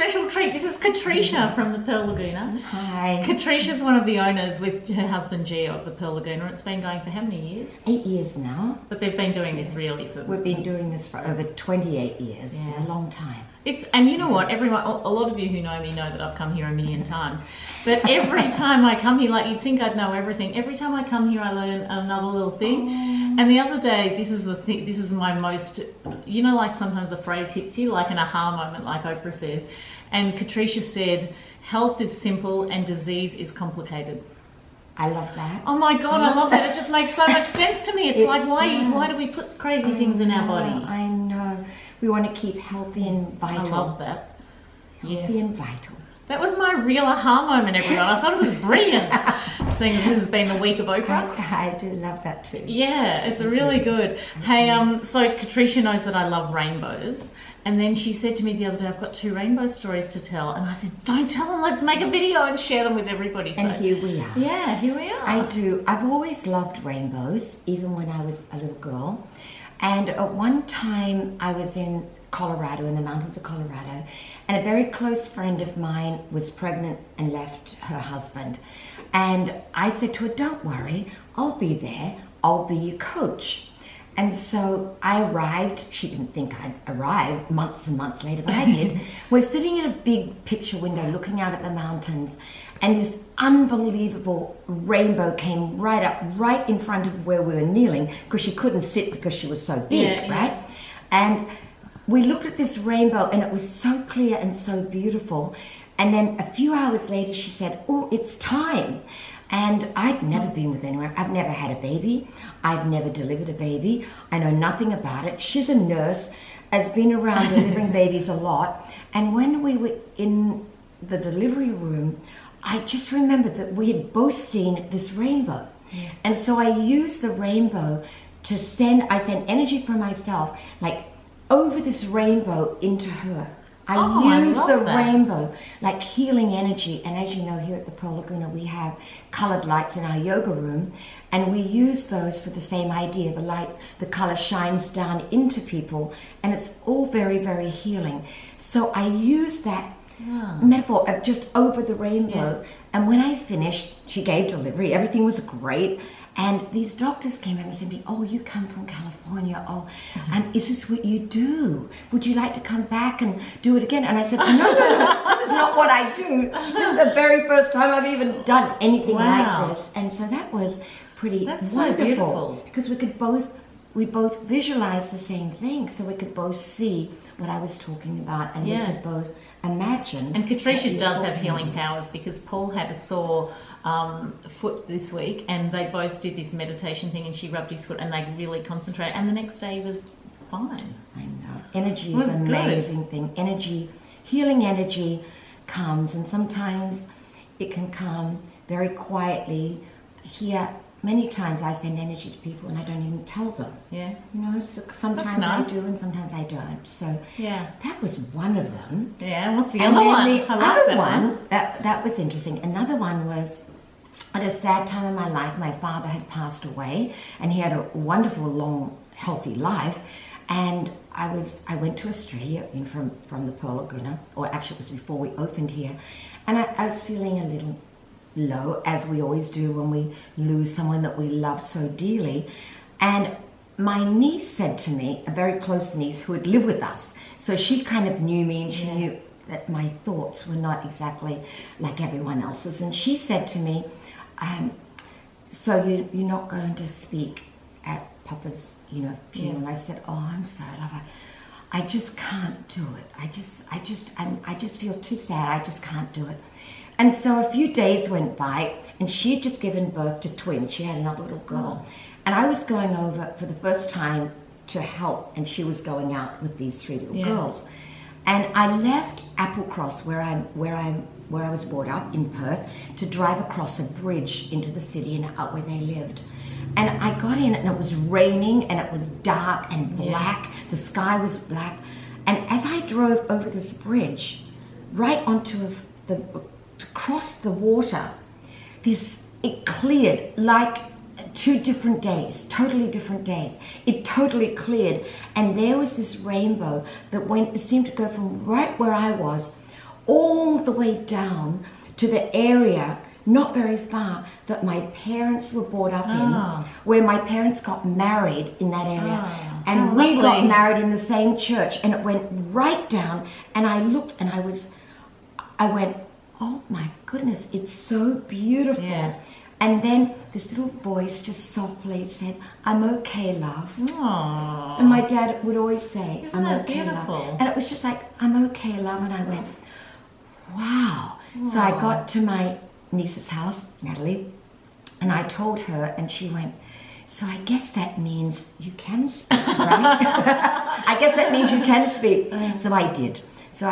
special treat. This is Katresha from the Pearl Laguna. Hi. Katresha's one of the owners with her husband Gio of the Pearl Laguna. It's been going for how many years? 8 years now. But they've been doing this really for... We've been doing this for over 28 years. Yeah. A long time. And you know what, everyone, a lot of you who know me know that I've come here a million times, but every time I come here, like you'd think I'd know everything, every time I come here I learn another little thing. And the other day, this is the thing, this is my most, you know, like sometimes a phrase hits you, like an aha moment, like Oprah says, and Katresha said, health is simple and disease is complicated. I love that. Oh my God, I love that. It just makes so much sense to me. It's like, why do we put crazy things in our body? I know. We want to keep healthy and vital. I love that. Healthy and vital. That was my real aha moment, everyone. I thought it was brilliant, seeing as this has been the week of Oprah. I do love that too. Yeah, it's really good. Hey, so Katresha knows that I love rainbows, and then she said to me the other day, I've got 2 rainbow stories to tell, and I said, don't tell them, let's make a video and share them with everybody. So, and here we are. Yeah, here we are. I do. I've always loved rainbows, even when I was a little girl. And at one time I was in Colorado, in the mountains of Colorado, and a very close friend of mine was pregnant and left her husband. And I said to her, don't worry, I'll be there. I'll be your coach. And so I arrived. She didn't think I'd arrive months and months later, but I did. We're sitting in a big picture window looking out at the mountains, and this unbelievable rainbow came right up, right in front of where we were kneeling, because she couldn't sit because she was so big, right? And we looked at this rainbow, and it was so clear and so beautiful. And then a few hours later, she said, oh, it's time. And I'd never been with anyone. I've never had a baby. I've never delivered a baby. I know nothing about it. She's a nurse, has been around delivering babies a lot. And when we were in the delivery room, I just remembered that we had both seen this rainbow. Yeah. And so I used the rainbow to send energy from myself, like over this rainbow into her. I used the rainbow, like healing energy. And as you know, here at the Pearl Laguna, we have colored lights in our yoga room, and we use those for the same idea. The light, the color shines down into people, and it's all very, very healing. So I used that metaphor of just over the rainbow. Yeah. And when I finished, she gave delivery. Everything was great. And these doctors came in and said to me, oh, you come from California. Oh, is this what you do? Would you like to come back and do it again? And I said, no, this is not what I do. This is the very first time I've even done anything like this. And so that was pretty wonderful. So beautiful. Because we both visualized the same thing. So we could both see what I was talking about, and we could both imagine. And Katresha does have healing powers, because Paul had a sore foot this week, and they both did this meditation thing, and she rubbed his foot and they really concentrated, and the next day he was fine. I know. Energy is an amazing thing. Energy, healing energy comes, and sometimes it can come very quietly. Here, many times I send energy to people and I don't even tell them. Yeah. You know, so sometimes I do and sometimes I don't. So that was one of them. Yeah, what's the other one? The other one, that was interesting. Another one was, at a sad time in my life, my father had passed away, and he had a wonderful, long, healthy life. And I went to Australia from the Pearl Laguna, or actually it was before we opened here, and I was feeling a little low, as we always do when we lose someone that we love so dearly. And my niece said to me, a very close niece who had lived with us, so she kind of knew me, and she knew that my thoughts were not exactly like everyone else's. And she said to me, so you're not going to speak at Papa's, funeral? And I said, oh, I'm sorry, love. I just can't do it. I just feel too sad. I just can't do it. And so a few days went by, and she had just given birth to twins. She had another little girl. And I was going over for the first time to help, and she was going out with these 3 little girls. And I left Applecross, where I was brought up in Perth, to drive across a bridge into the city and out where they lived. And I got in, and it was raining, and it was dark and black. The sky was black. And as I drove over this bridge, right onto across the water, it cleared like 2 different days, totally different days. It totally cleared, and there was this rainbow that seemed to go from right where I was all the way down to the area not very far that my parents were brought up in, where my parents got married in that area. And we got married in the same church, and it went right down, and I looked and I went, oh my goodness, it's so beautiful. Yeah. And then this little voice just softly said, I'm okay, love. Aww. And my dad would always say, Isn't I'm that okay, beautiful? love. And it was just like, I'm okay, love. And I went, wow. So I got to my niece's house, Natalie, and I told her, and she went, so I guess that means you can speak, right? I guess that means you can speak. So I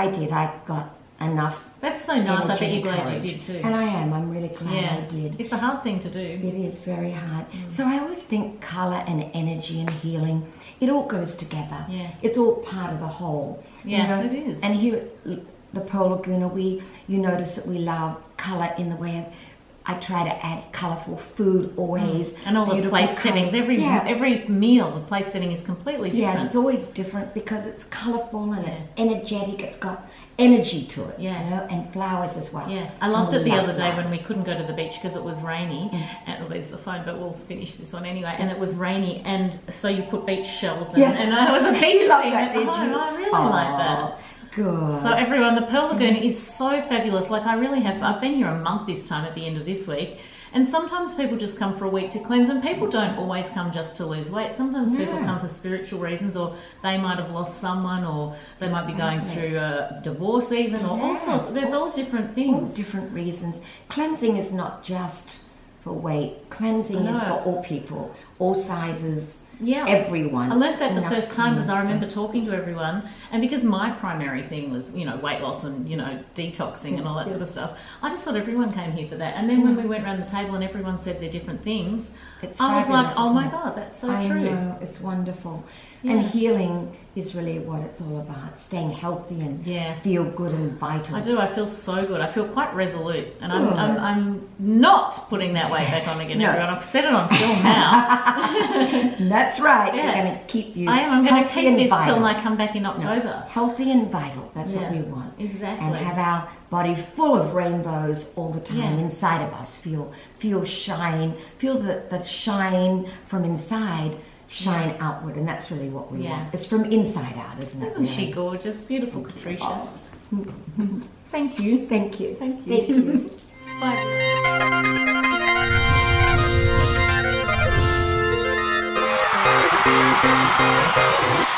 did. I got enough. That's so nice. I bet energy you're and glad you courage. did too. And I am. I'm really glad I did. It's a hard thing to do. It is very hard. So I always think colour and energy and healing, it all goes together. Yeah. It's all part of the whole. Yeah, it is. And here at the Pearl Laguna, you notice that we love colour in the way of, I try to add colourful food always. And all the place settings, every meal, the place setting is completely different. Yes, it's always different because it's colourful and it's energetic. It's got energy to it, and flowers as well. Yeah, I loved it the other day when we couldn't go to the beach because it was rainy. And there's the phone, but we'll finish this one anyway. And it was rainy, and so you put beach shells, and it was a beach thing at home. I really like that. Good. So everyone, the Pearl Lagoon is so fabulous. Like I've been here a month this time at the end of this week, and sometimes people just come for a week to cleanse, and people don't always come just to lose weight. Sometimes people come for spiritual reasons, or they might have lost someone, or they might be going through a divorce even, or all sorts. There's all different things. All different reasons. Cleansing is not just for weight. Cleansing is for all people, all sizes, everyone. I learnt that the first time because I remember talking to everyone, and because my primary thing was, weight loss and, detoxing and all that sort of stuff, I just thought everyone came here for that. And then when we went around the table and everyone said their different things, I was like, oh my God, that's so true. I know, it's wonderful. Yeah. And healing is really what it's all about, staying healthy and feel good and vital. I do, I feel so good. I feel quite resolute, and I'm not putting that weight back on again, everyone. I've said it on film now. That's right. You're going to keep you I'm going to keep this vital. till I come back in October. No, healthy and vital, that's what we want. Exactly. And have our body full of rainbows all the time inside of us. Feel shine, feel the shine from inside, shine outward, and that's really what we want. It's from inside out, isn't it? Isn't she gorgeous? Beautiful, Katresha. Thank you. Thank you. Thank you. Thank you. Bye.